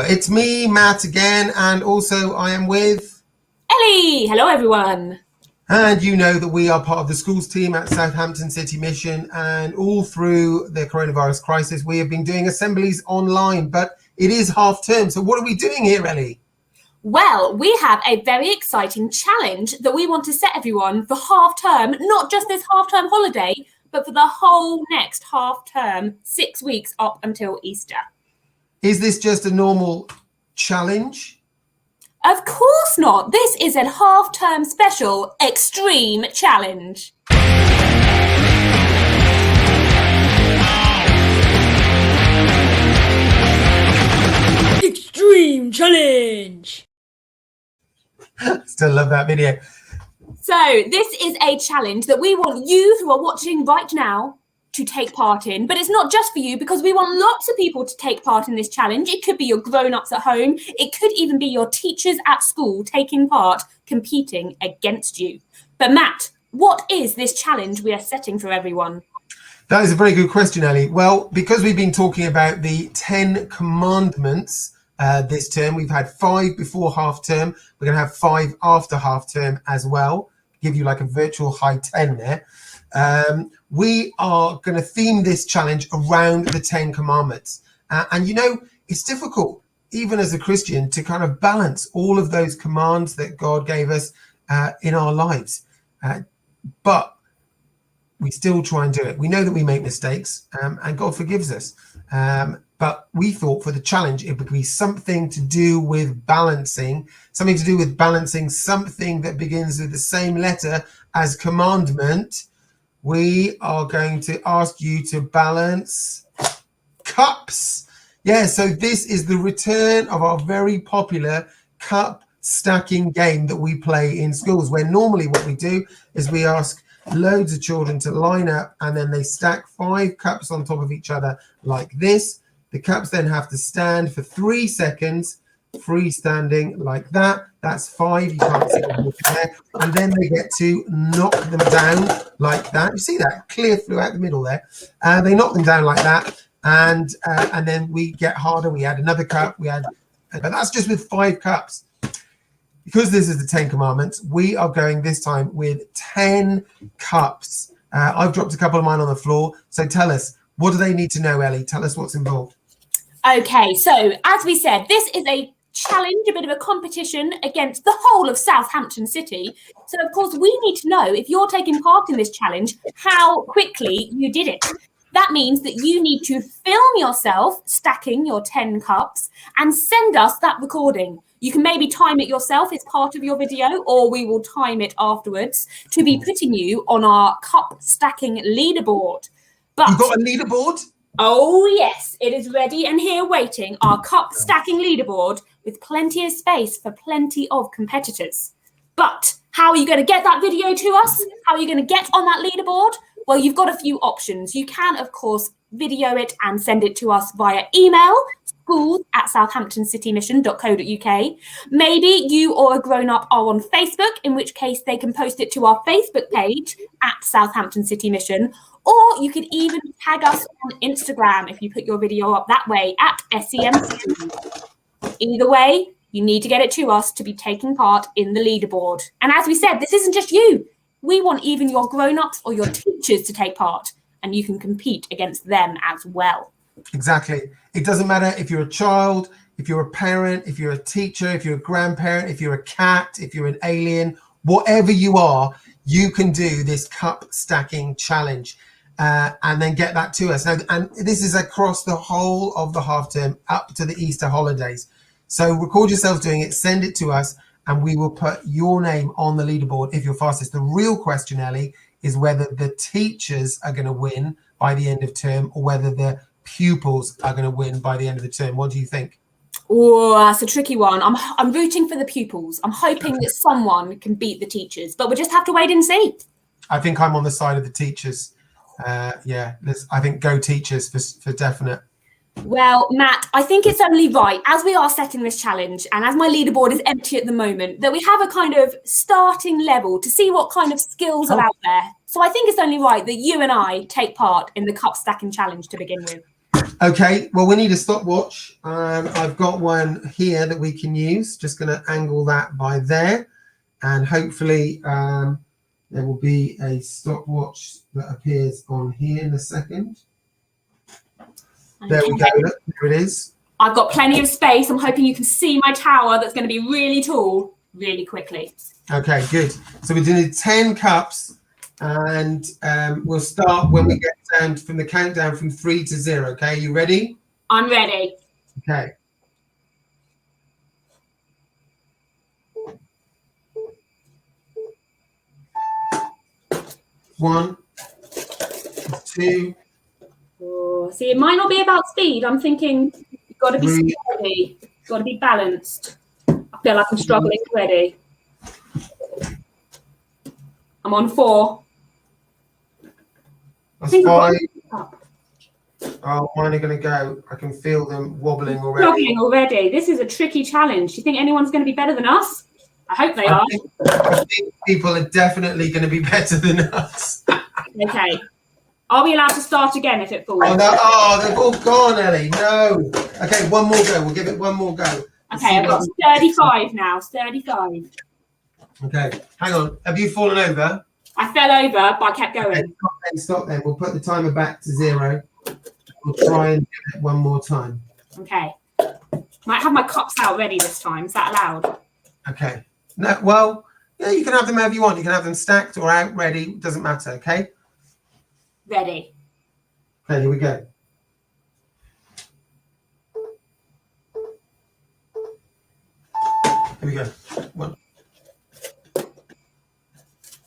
it's me, Matt, again, and also I am with Ellie. Hello, everyone. And you know that we are part of the schools team at Southampton City Mission, and all through the coronavirus crisis, we have been doing assemblies online, but it is half term. So what are we doing here, Ellie? Well, we have a very exciting challenge that we want to set everyone for half term, not just this half term holiday, but for the whole next half term, 6 weeks up until Easter. Is this just a normal challenge? Of course not. This is a half term special extreme challenge. Extreme challenge. Still love that video. So this is a challenge that we want you who are watching right now to take part in, but it's not just for you, because we want lots of people to take part in this challenge. It could be your grown-ups at home. It could even be your teachers at school taking part, competing against you. But Matt, what is this challenge we are setting for everyone? That is a very good question, Ellie. Well, because we've been talking about the 10 commandments this term, we've had 5 before half term. We're going to have 5 after half term as well. Give you like a virtual high 10 there. We are going to theme this challenge around the 10 commandments. And you know, it's difficult, even as a Christian, to kind of balance all of those commands that God gave us in our lives. But we still try and do it. We know that we make mistakes, and God forgives us. But we thought for the challenge, it would be something to do with balancing something that begins with the same letter as commandment. We are going to ask you to balance cups. Yeah, so this is the return of our very popular cup stacking game that we play in schools, where normally what we do is we ask loads of children to line up, and then they stack 5 cups on top of each other like this. The cups then have to stand for 3 seconds, freestanding like that. That's 5. You can't see them there. And then they get to knock them down like that. You see that clear throughout the middle there. They knock them down like that, and then we get harder. We add another cup. But that's just with 5 cups. Because this is the 10 commandments, we are going this time with 10 cups. I've dropped a couple of mine on the floor. So tell us, what do they need to know, Ellie? Tell us what's involved. Okay, so as we said, this is a challenge, a bit of a competition against the whole of Southampton City. So, of course, we need to know, if you're taking part in this challenge, how quickly you did it. That means that you need to film yourself stacking your 10 cups and send us that recording. You can maybe time it yourself as part of your video, or we will time it afterwards to be putting you on our cup stacking leaderboard. But You've got a leaderboard? Oh, yes, it is ready and here waiting, our cup stacking leaderboard with plenty of space for plenty of competitors. But how are you going to get that video to us? How are you going to get on that leaderboard? Well, you've got a few options. You can, of course, video it and send it to us via email, schools@southamptoncitymission.co.uk. Maybe you or a grown-up are on Facebook, in which case they can post it to our Facebook page at Southampton City Mission. Or you could even tag us on Instagram if you put your video up that way at SEMC. Either way, you need to get it to us to be taking part in the leaderboard. And as we said, this isn't just you. We want even your grown-ups or your teachers to take part, and you can compete against them as well. Exactly. It doesn't matter if you're a child, if you're a parent, if you're a teacher, if you're a grandparent, if you're a cat, if you're an alien, whatever you are, you can do this cup stacking challenge. And then get that to us. Now, and this is across the whole of the half term up to the Easter holidays. So record yourself doing it, send it to us, and we will put your name on the leaderboard if you're fastest. The real question, Ellie, is whether the teachers are going to win by the end of term, or whether the pupils are going to win by the end of the term. What do you think? Oh, that's a tricky one. I'm rooting for the pupils. I'm hoping that someone can beat the teachers, but we'll just have to wait and see. I think I'm on the side of the teachers. I think go teachers for definite. Well, Matt, I think it's only right, as we are setting this challenge and as my leaderboard is empty at the moment, that we have a kind of starting level to see what kind of skills are out there. So I think it's only right that you and I take part in the cup stacking challenge to begin with. Okay, well, we need a stopwatch. I've got one here that we can use. Just going to angle that by there. And hopefully there will be a stopwatch that appears on here in a second. There we go. Look, there it is. I've got plenty of space. I'm hoping you can see my tower that's going to be really tall really quickly. Okay, good. So we're doing 10 cups. And we'll start when we get down from the countdown from 3 to 0. Okay, you ready? I'm ready. Okay. 1, 2. Oh, see, it might not be about speed. I'm thinking you've got to be 3. steady. You've got to be balanced. I feel like I'm struggling already. I'm on 4. That's 5. Oh, mine are going to go. I can feel them wobbling already. Struggling already. This is a tricky challenge. Do you think anyone's going to be better than us? I hope they are. I think people are definitely going to be better than us. Okay. Are we allowed to start again if it falls? Oh, no. Oh, they've all gone, Ellie. No. Okay, one more go. We'll give it one more go. Okay, I've got 35 now. 35. Okay, hang on. Have you fallen over? I fell over, but I kept going. Okay, stop then. We'll put the timer back to 0. We'll try and do it one more time. Okay. Might have my cups out ready this time. Is that allowed? Okay. No, well, yeah, you can have them however you want. You can have them stacked or out ready. It doesn't matter, okay? Ready. Okay, here we go. Here we go. 1,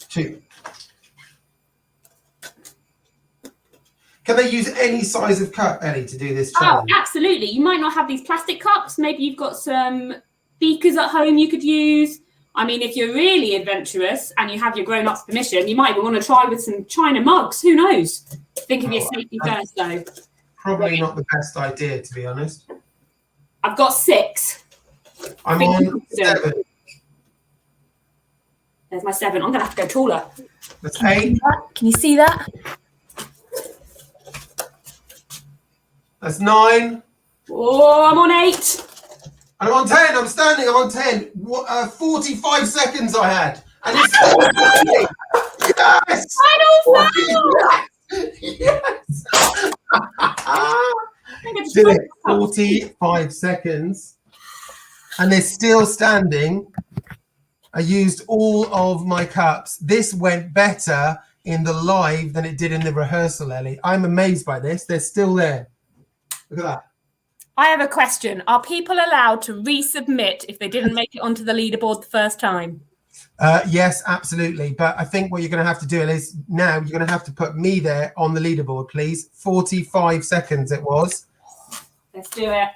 2. Can they use any size of cup, Ellie, to do this challenge? Oh, absolutely. You might not have these plastic cups. Maybe you've got some beakers at home you could use. I mean, if you're really adventurous and you have your grown-ups' permission, you might even want to try with some china mugs. Who knows? Think of your safety first, though. Probably not the best idea, to be honest. I've got 6. I'm on 7. There's my 7. I'm going to have to go taller. That's 8. Can you see that? That's 9. Oh, I'm on 8. And I'm on 10. I'm standing. I'm on 10. 45 seconds I had. And it's still standing. Yes! Final Yes! Did it. 45 seconds. And they're still standing. I used all of my cups. This went better in the live than it did in the rehearsal, Ellie. I'm amazed by this. They're still there. Look at that. I have a question. Are people allowed to resubmit if they didn't make it onto the leaderboard the first time? Yes, absolutely. But I think what you're going to have to do is now you're going to have to put me there on the leaderboard, please. 45 seconds it was. Let's do it.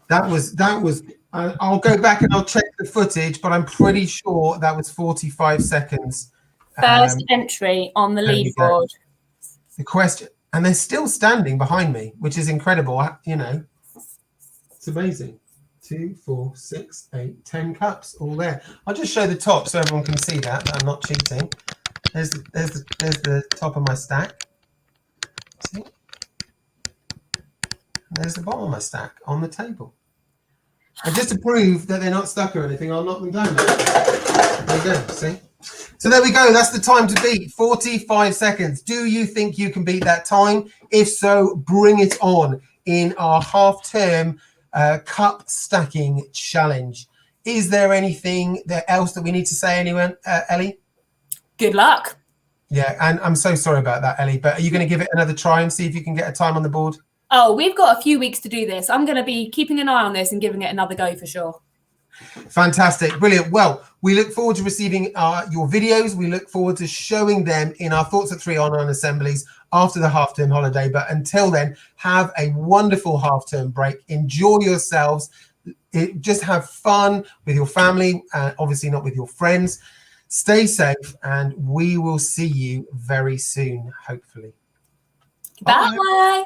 That was. I'll go back and I'll check the footage, but I'm pretty sure that was 45 seconds. First entry on the leaderboard. The question, and they're still standing behind me, which is incredible. You know, it's amazing. 2, 4, 6, 8, 10 cups all there. I'll just show the top so everyone can see that I'm not cheating. There's the top of my stack. See? There's the bottom of my stack on the table. And just to prove that they're not stuck or anything, I'll knock them down. There you go, see? So there we go. That's the time to beat. 45 seconds. Do you think you can beat that time? If so, bring it on in our half-term cup stacking challenge. Is there anything else that we need to say, anyone, Ellie? Good luck. Yeah, and I'm so sorry about that, Ellie, but are you going to give it another try and see if you can get a time on the board? Oh, we've got a few weeks to do this. I'm going to be keeping an eye on this and giving it another go for sure. Fantastic. Brilliant. Well, we look forward to receiving your videos. We look forward to showing them in our Thoughts at 3 online assemblies after the half-term holiday. But until then, have a wonderful half-term break. Enjoy yourselves. Just have fun with your family, obviously not with your friends. Stay safe, and we will see you very soon, hopefully. Bye. Bye.